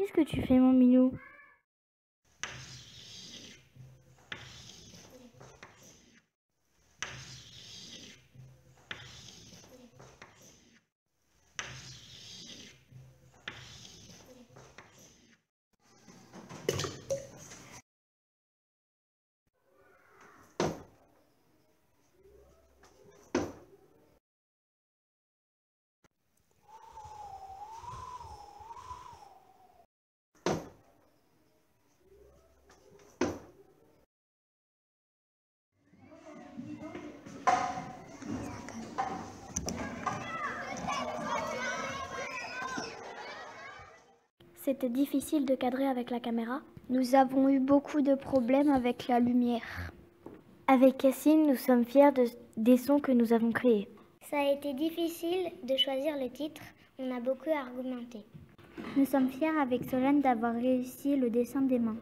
Qu'est-ce que tu fais, mon minou? C'était difficile de cadrer avec la caméra. Nous avons eu beaucoup de problèmes avec la lumière. Avec Cassine, nous sommes fiers des sons que nous avons créés. Ça a été difficile de choisir le titre, on a beaucoup argumenté. Nous sommes fiers avec Solène d'avoir réussi le dessin des mains.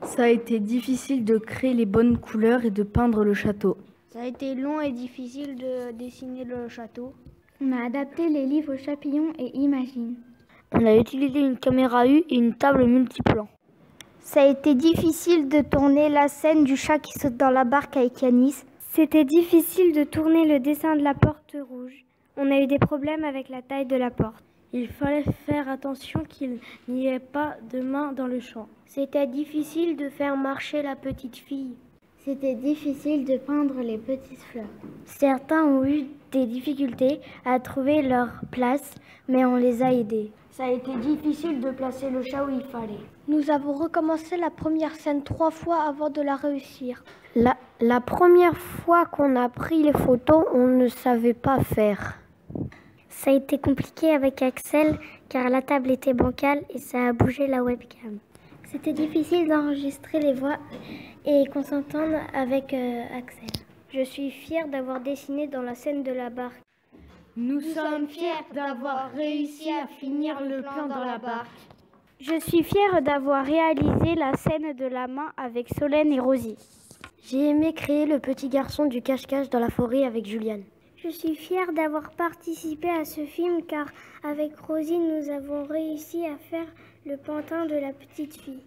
Ça a été difficile de créer les bonnes couleurs et de peindre le château. Ça a été long et difficile de dessiner le château. On a adapté les livres Chapillon et Imagine. On a utilisé une caméra U et une table multiplan. Ça a été difficile de tourner la scène du chat qui saute dans la barque avec Yanis. C'était difficile de tourner le dessin de la porte rouge. On a eu des problèmes avec la taille de la porte. Il fallait faire attention qu'il n'y ait pas de main dans le champ. C'était difficile de faire marcher la petite fille. C'était difficile de peindre les petites fleurs. Certains ont eu des difficultés à trouver leur place, mais on les a aidés. Ça a été difficile de placer le chat où il fallait. Nous avons recommencé la première scène 3 fois avant de la réussir. La première fois qu'on a pris les photos, on ne savait pas faire. Ça a été compliqué avec Axel car la table était bancale et ça a bougé la webcam. C'était difficile d'enregistrer les voix et qu'on s'entende avec Axel. Je suis fière d'avoir dessiné dans la scène de la barque. Nous sommes fiers d'avoir réussi à finir le plan dans la barque. Je suis fière d'avoir réalisé la scène de la main avec Solène et Rosie. J'ai aimé créer le petit garçon du cache-cache dans la forêt avec Juliane. Je suis fière d'avoir participé à ce film car avec Rosie nous avons réussi à faire le pantin de la petite fille.